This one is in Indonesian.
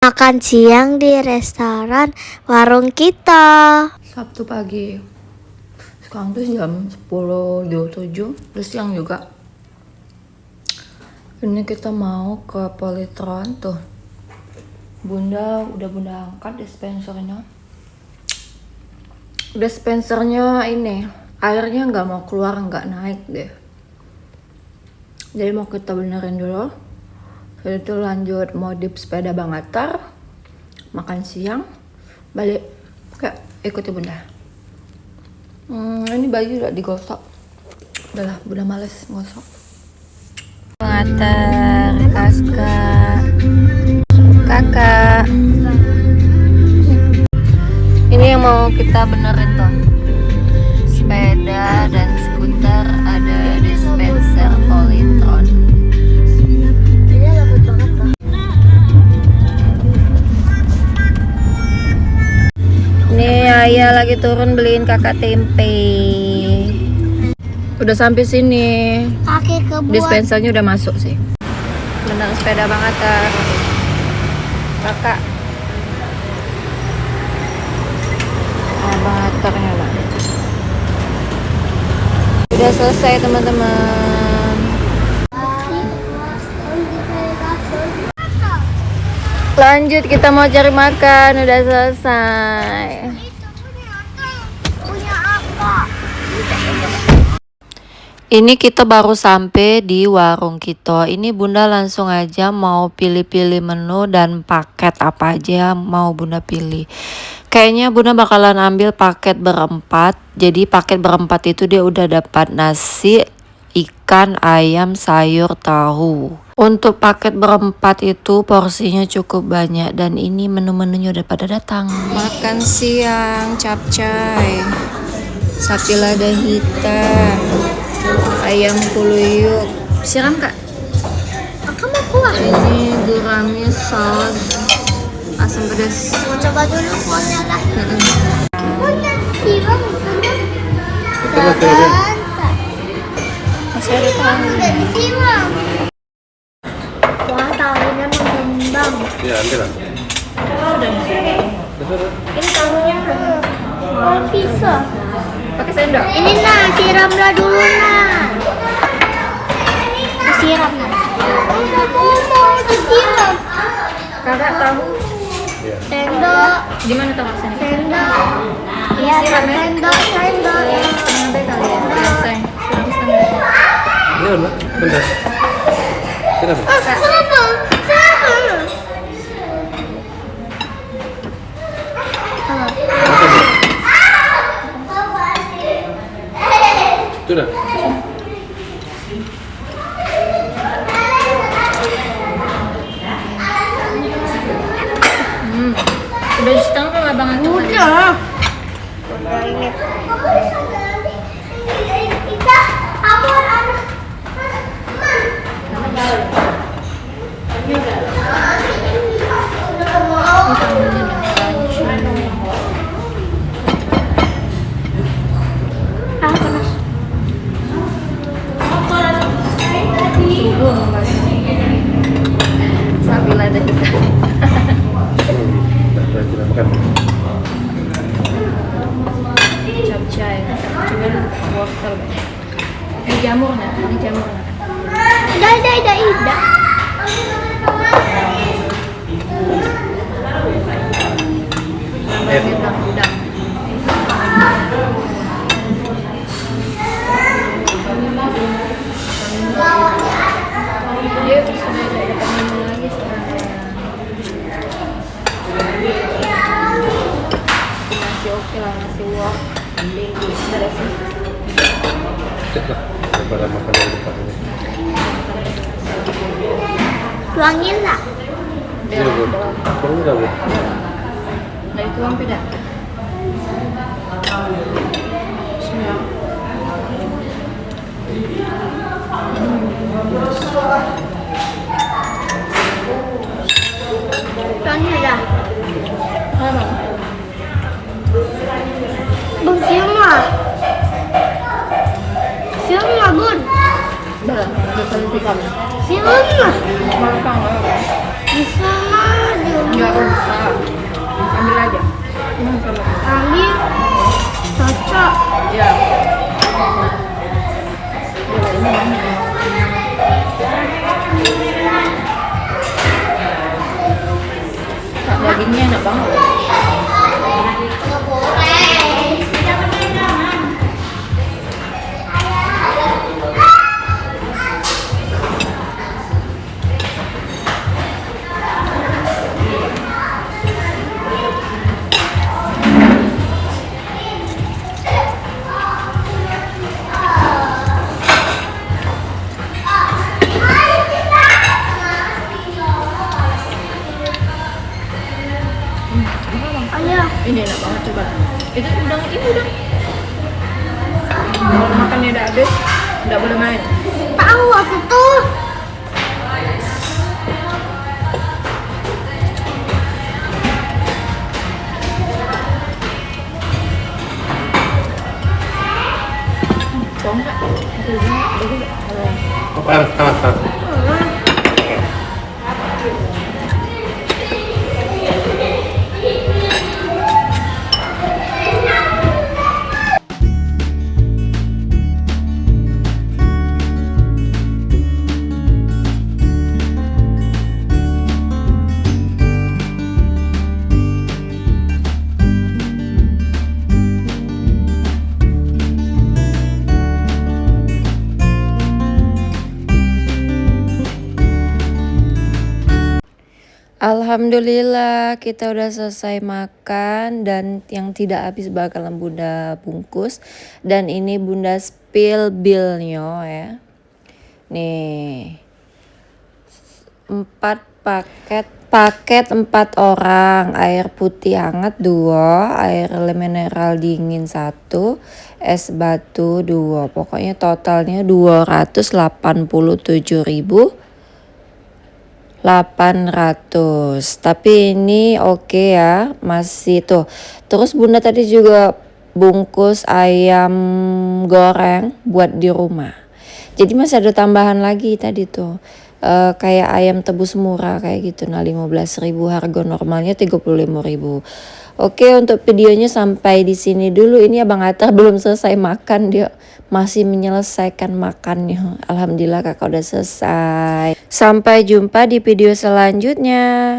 Makan siang di restoran warung kita. Sabtu pagi. Sekarang tuh jam 10.27. Terus siang juga. Ini kita mau ke Polytron tuh. Bunda angkat dispensernya. Dispensernya ini airnya nggak mau keluar, nggak naik deh. Jadi mau kita benerin dulu. Setelah itu lanjut modif sepeda Bang Atar, makan siang, balik. Kayak ikuti Bunda. Ini baju udah digosok. Udahlah, Bunda males ngosok. Bang Atar, kakak. Ini yang mau kita benerin tuh. Sepeda dan skuter ada dispenser Polytron. Ini Ayah lagi turun beliin kakak tempe. Udah sampai sini. Kaki kebuat. Dispensernya udah masuk sih. Bener sepeda Bang Atar. Kakak. Bang Atarnya lah. Udah selesai teman-teman. Lanjut, kita mau cari makan. Udah selesai. Ini kita baru sampai di warung kita. Ini Bunda langsung aja mau pilih-pilih menu dan paket apa aja mau Bunda pilih. Kayaknya Bunda bakalan ambil paket berempat. Jadi paket berempat itu dia udah dapat nasi, ikan, ayam, sayur, tahu. Untuk paket berempat itu porsinya cukup banyak dan ini menu-menunya udah pada datang. Makan siang, capcay, sapi lada hitam, ayam kuluyuk. Siram Kak. Aku mau kuah. Ini gurami saus asam pedas. Mau coba dulu kuahnya lah. Kuahnya siram. Masih ada tahu. Udah disiram. Wah, tahunya mengembang. Ya, ambil lah. Ini tahunya. Oh, bisa. Pakai sendok. Ini nah, siramlah dulu nah. Disiram nah. Mau disiram. Kakak tahu Sendok. di mana tahu rasanya? Sendok. Iya, sendok. Sampai kali ya. Selesai. Ini mana? Benar. Kenapa? Sudah. Udah di setengah nggak Bang Atar? Udah. Sapi lada hitam. Kita makan. Capcay. Cuman wortel. Ini jamur nah. Ida. Udang. Dia sudah dapat menu lagi sekarang. Nasi oke lah, nasi wok. Beres sih. Daripada makan yang depan ini. Tuangin lah. Iya, Bu. Kurang enggak, Bu? Nah itu yang beda. Tuangin lah. Apa? Bun, siram lah. Bun. Udah, udah kali 3. Siram lah. Makan nggak? Bisa maju. Nggak Ambil aja. Ambil. Cocok. Ya. Dagingnya enak banget. Nggak boleh. Ayo. Ini enak banget coba. Itu udang ini udang. Kalau makannya udah habis, nggak boleh main. Tahu aku tuh. Bawang nggak? Aku udah. Oh, panas, panas, panas. Alhamdulillah kita udah selesai makan dan yang tidak habis bakalan bunda bungkus, dan ini bunda spill billnya ya. Nih 4 paket 4 orang, air putih hangat 2, air mineral dingin 1, es batu 2, pokoknya totalnya 287.800. Tapi ini oke ya, masih tuh. Terus bunda tadi juga bungkus ayam goreng buat di rumah. Jadi masih ada tambahan lagi tadi tuh. Kayak ayam tebus murah kayak gitu. Nah 15.000, harga normalnya 35.000. Oke, untuk videonya sampai di sini dulu. Ini Abang Atta belum selesai makan, dia masih menyelesaikan makannya. Alhamdulillah kakak udah selesai. Sampai jumpa di video selanjutnya.